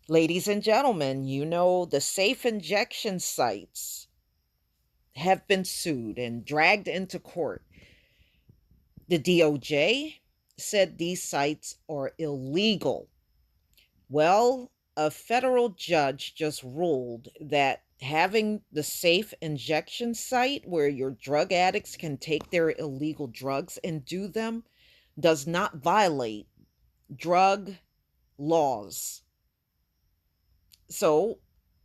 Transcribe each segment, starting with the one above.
Ladies and gentlemen, you know the safe injection sites have been sued and dragged into court. The DOJ said these sites are illegal. Well, a federal judge just ruled that having the safe injection site where your drug addicts can take their illegal drugs and do them does not violate drug laws. So,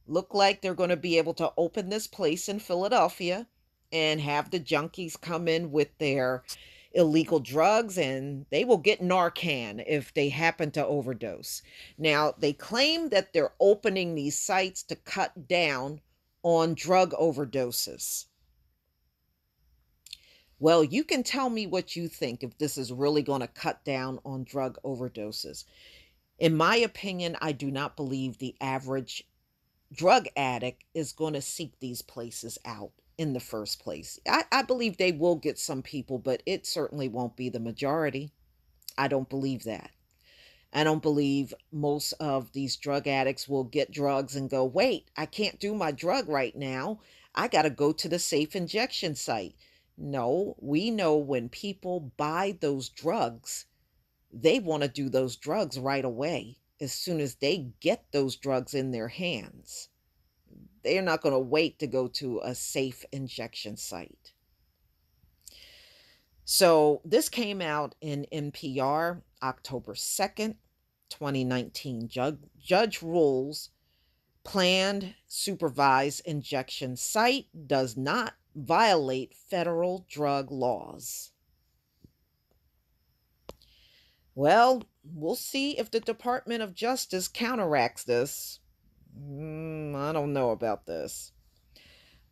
look like they're going to be able to open this place in Philadelphia and have the junkies come in with their illegal drugs, and they will get Narcan if they happen to overdose. Now, they claim that they're opening these sites to cut down on drug overdoses. Well, you can tell me what you think if this is really going to cut down on drug overdoses. In my opinion, I do not believe the average drug addict is going to seek these places out in the first place. I believe they will get some people, but it certainly won't be the majority. I don't believe that. I don't believe most of these drug addicts will get drugs and go, wait, I can't do my drug right now. I got to go to the safe injection site. No, we know when people buy those drugs, they want to do those drugs right away as soon as they get those drugs in their hands. They're not going to wait to go to a safe injection site. So this came out in NPR October 2nd, 2019. Judge rules planned supervised injection site does not violate federal drug laws. Well, we'll see if the Department of Justice counteracts this. I don't know about this.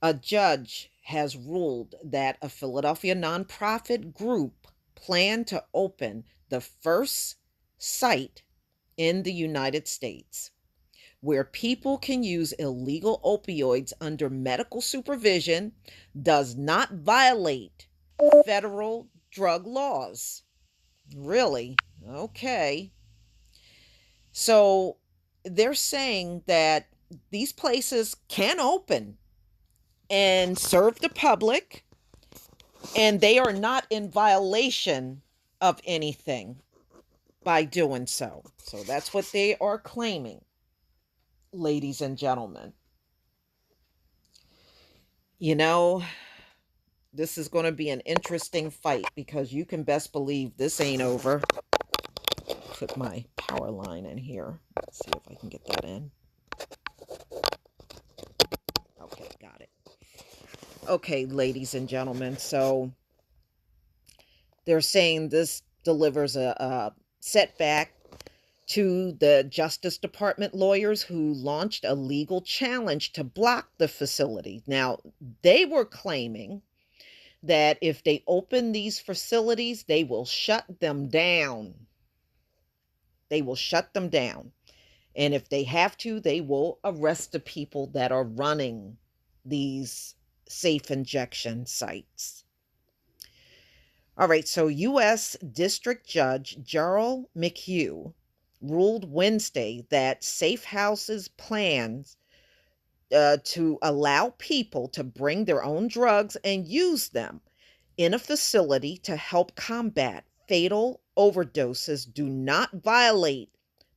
A judge has ruled that a Philadelphia nonprofit group planned to open the first site in the United States where people can use illegal opioids under medical supervision does not violate federal drug laws. Really? Okay. So they're saying that these places can open and serve the public, and they are not in violation of anything by doing so. So that's what they are claiming, ladies and gentlemen. You know, this is going to be an interesting fight because you can best believe this ain't over. Put my power line in here. Let's see if I can get that in. Okay, got it. Okay, ladies and gentlemen. So they're saying this delivers a setback to the Justice Department lawyers who launched a legal challenge to block the facility. Now, they were claiming that if they open these facilities, they will shut them down. They will shut them down. And if they have to, they will arrest the people that are running these safe injection sites. All right, so U.S. District Judge Gerald McHugh ruled Wednesday that Safe House's plans to allow people to bring their own drugs and use them in a facility to help combat fatal overdoses do not violate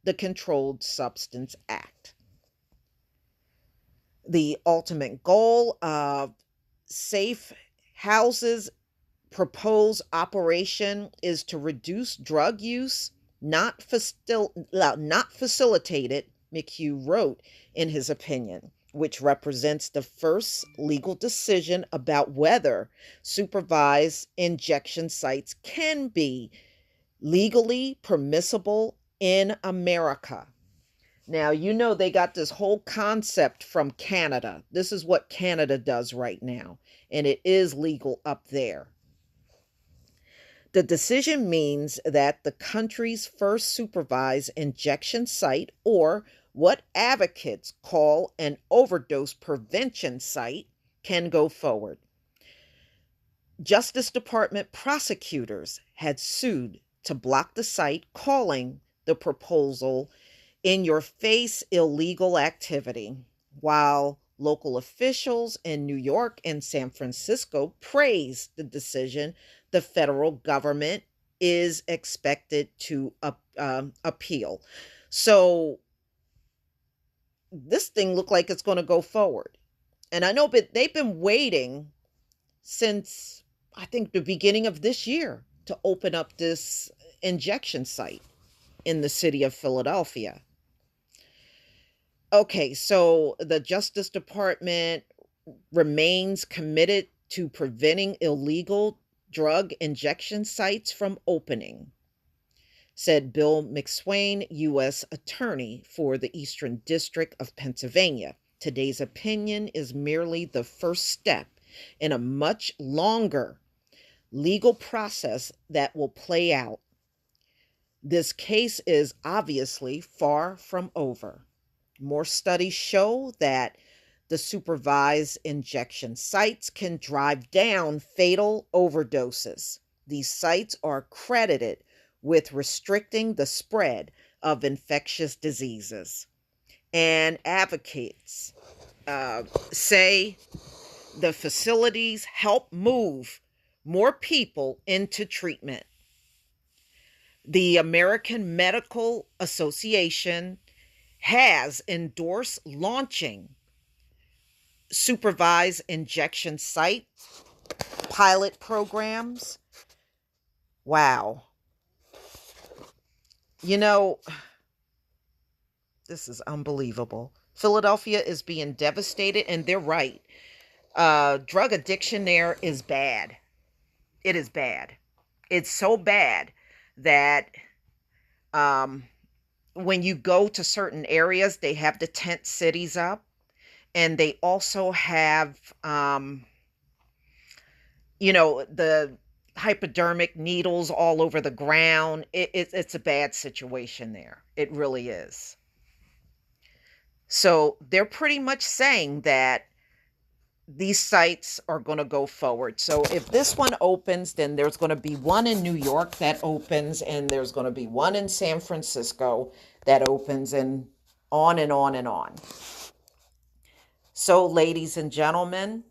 the Controlled Substance Act. The ultimate goal of Safe Houses' proposed operation is to reduce drug use, not facilitate it, McHugh wrote in his opinion, which represents the first legal decision about whether supervised injection sites can be legally permissible in America. Now, you know, they got this whole concept from Canada. This is what Canada does right now, and it is legal up there. The decision means that the country's first supervised injection site, or what advocates call an overdose prevention site, can go forward. Justice Department prosecutors had sued to block the site, calling the proposal in your face illegal activity, while local officials in New York and San Francisco praised the decision. The federal government is expected to appeal. So this thing looked like it's going to go forward. And I know, but they've been waiting since I think the beginning of this year to open up this injection site in the city of Philadelphia. Okay, so the Justice Department remains committed to preventing illegal drug injection sites from opening, said Bill McSwain, U.S. Attorney for the Eastern District of Pennsylvania. Today's opinion is merely the first step in a much longer legal process that will play out. This case is obviously far from over. More studies show that the supervised injection sites can drive down fatal overdoses. These sites are credited with restricting the spread of infectious diseases. And advocates say the facilities help move more people into treatment. The American Medical Association has endorsed launching supervised injection site pilot programs. Wow. You know, this is unbelievable. Philadelphia is being devastated, and they're right. Drug addiction there is bad. It is bad. It's so bad that when you go to certain areas, they have the tent cities up, and they also have, the hypodermic needles all over the ground. It's a bad situation there. It really is. So they're pretty much saying that these sites are going to go forward. So if this one opens, then there's going to be one in New York that opens, and there's going to be one in San Francisco that opens, and on and on and on. So, ladies and gentlemen,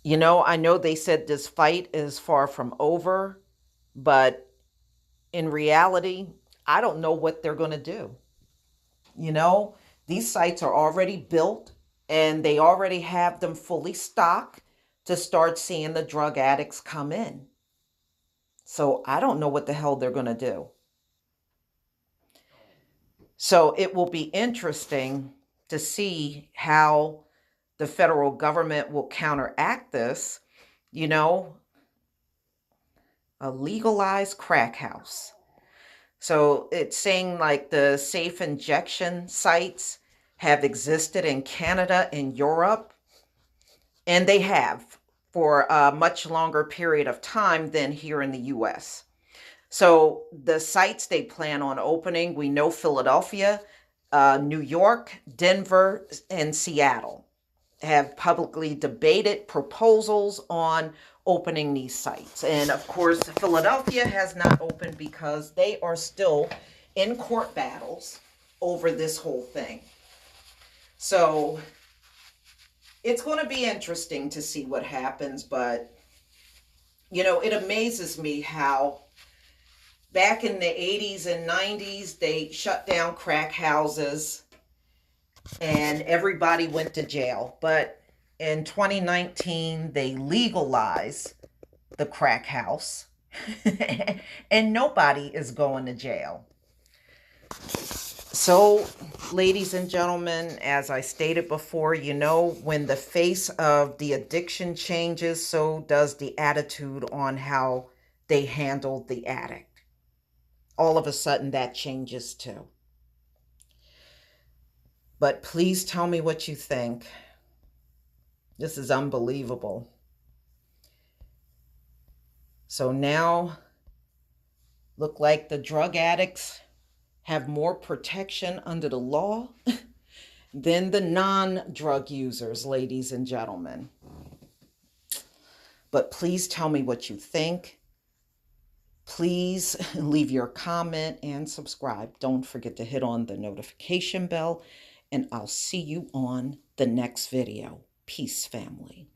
I know they said this fight is far from over, but in reality, I don't know what they're going to do. These sites are already built, and they already have them fully stocked to start seeing the drug addicts come in. So I don't know what the hell they're going to do. So it will be interesting to see how the federal government will counteract this. A legalized crack house. So it's saying like the safe injection sites have existed in Canada and Europe, and they have for a much longer period of time than here in the US. So the sites they plan on opening, we know Philadelphia, New York, Denver, and Seattle have publicly debated proposals on opening these sites. And of course, Philadelphia has not opened because they are still in court battles over this whole thing. So it's going to be interesting to see what happens, but it amazes me how back in the 80s and 90s, they shut down crack houses and everybody went to jail. But in 2019, they legalized the crack house and nobody is going to jail. So, ladies and gentlemen, as I stated before, when the face of the addiction changes, so does the attitude on how they handle the addict. All of a sudden, that changes too. But please tell me what you think. This is unbelievable. So now, look like the drug addicts have more protection under the law than the non-drug users, ladies and gentlemen. But please tell me what you think. Please leave your comment and subscribe. Don't forget to hit on the notification bell, and I'll see you on the next video. Peace, family.